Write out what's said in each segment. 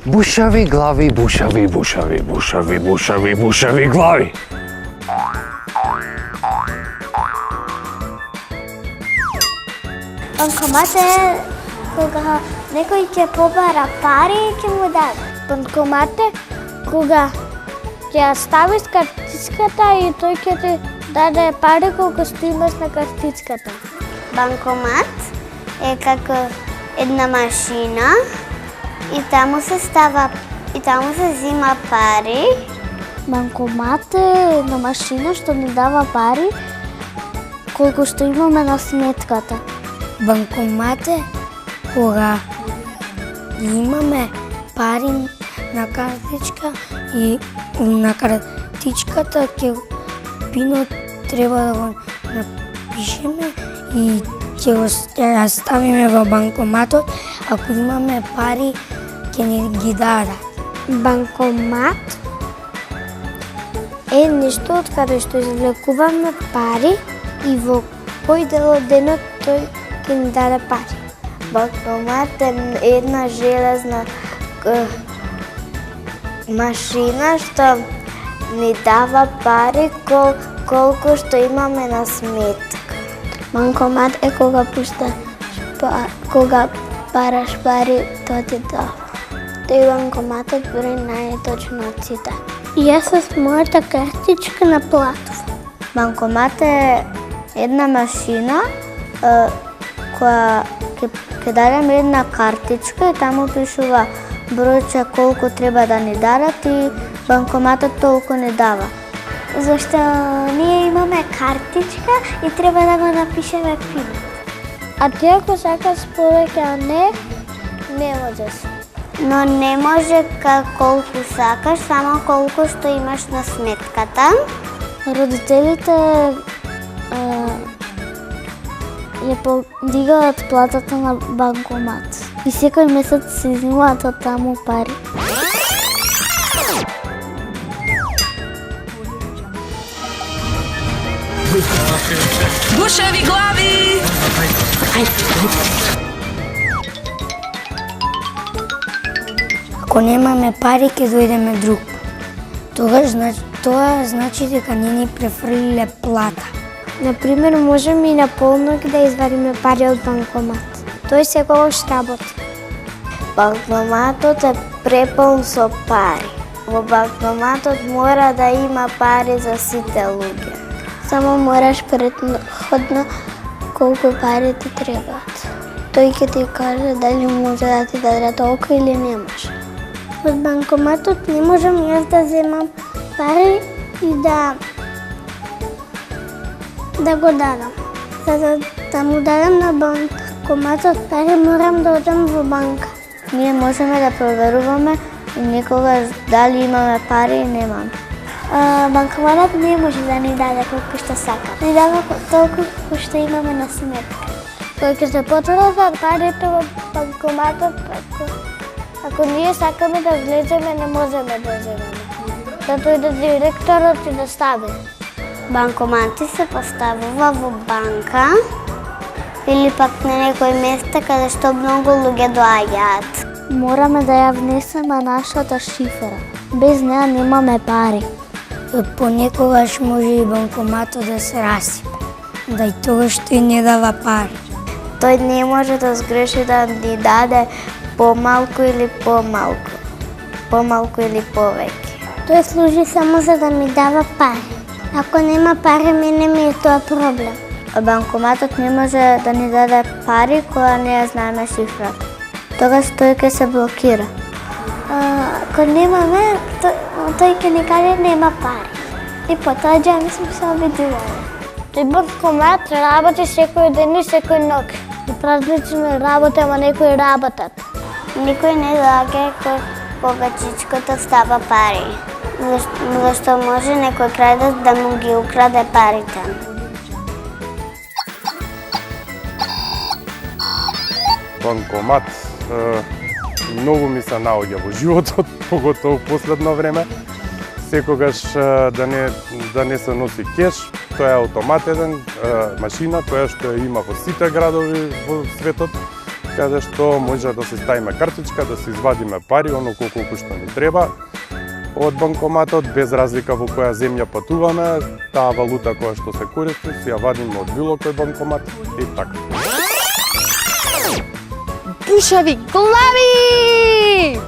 Бушави глави, бушави, бушави, бушави, бушави, бушави глави. Банкомат е кога некој ќе побара пари и ќе му даде. Банкомат е кога ќе ја ставиш картичката и тој ќе ти даде пари колку што имаш на картичката. Банкомат е како една машина и таму се зима пари. Банкомат е една машина што ни дава пари колку што имаме на сметката. Банкомат е кога имаме пари на картичка и на картичката бино треба да го напишеме и ќе ја ставиме во банкоматот. Ако имаме пари, ќе ни ги дадат. Банкомат е нешто од каде што извлекуваме пари и во кој дел од денот тој ќе ни даде пари. Банкомат е една железна машина што ни дава пари колку што имаме на сметка. Банкомат е кога бараш пари, тоа ти дава. Тој банкоматот брои најточно од сите. Јас с мојата картичка наплатувам. Банкомат е една машина која ќе дадеме една картичка и таму пишува бројче колку треба да ни дадат и банкоматот толку не дава. Зашто ние имаме картичка и треба да го напишеме пин. А ти ако сакаш повеќе, а не можеш. Но не може колку сакаш, само колку што имаш на сметката. Родителите ја подигаат платата на банкомат и секој месец се изнимаат од таму пари. Бушави глави! Ако немаме пари, ќе дојдеме друг. Тоа значи дека не ни префрлиле плата. Например, можеме и на полнок да извадиме пари од банкомат. Тој секогаш работи. Банкоматот е препон со пари. Во банкоматот мора да има пари за сите луѓе. Само мораш претходно колку пари ти требаат. Тој ќе ти каже дали може да ти даде толку или не може. Од банкоматот не можам јас да земам пари и да го дадам. За да му дадам на банкоматот пари, морам да одам во банка. Ние можеме да проверуваме и некогаш дали имаме пари и немаме. Банкоматот не може да ни даде колку што сака. Ни дава толку колку што имаме на сметка. Кога ќе се потребат парите во банкоматот, ако ние сакаме да влеземе, не можеме да земеме. Да дојде директорот и да стави. Банкомати се поставува во банка или пак на некој место каде што многу луѓе доаѓаат. Мораме да ја внесеме нашата шифра. Без неа немаме пари. Понекогаш може и банкоматот да се расипе, да и тогаш тој не дава пари. Тој не може да сгреши да ни даде помалку или повеќе. Тој служи само за да ми дава пари. Ако нема пари, мене ми е тоа проблем. Банкоматот не може да ни даде пари кога не ја знаеме шифрата. Тогаш тој ќе се блокира. Ако немаме, тој ќе ни каже нема пари. И потоа ми сме се обидували. Тој банкомат работи секој ден и секој ног. И празнично работи, ама некои работат. Никој не доаѓа кога чичкото става пари. Зашто може некој крадец да му ги украде парите. Банкомат многу ми се наоѓа во животот, поготово последно време. Секогаш да не се носи кеш, тоа е автомат еден, машина, тоа што ја има во сите градови во светот. каде што може да си ставиме картичка, да си извадиме пари, оноко колку што ни треба од банкоматот, без разлика во која земја патуваме, таа валута која што се користи, си ја вадиме од било кој банкомат и така. Бушави глави!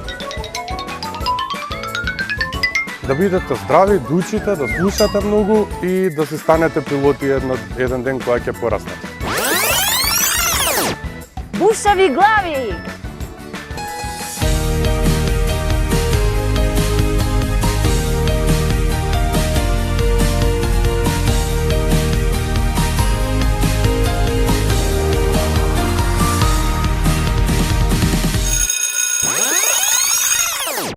Да бидете здрави, да учите, да слушате многу и да си станете пилоти еден ден кога ќе пораснете. Бушави глави!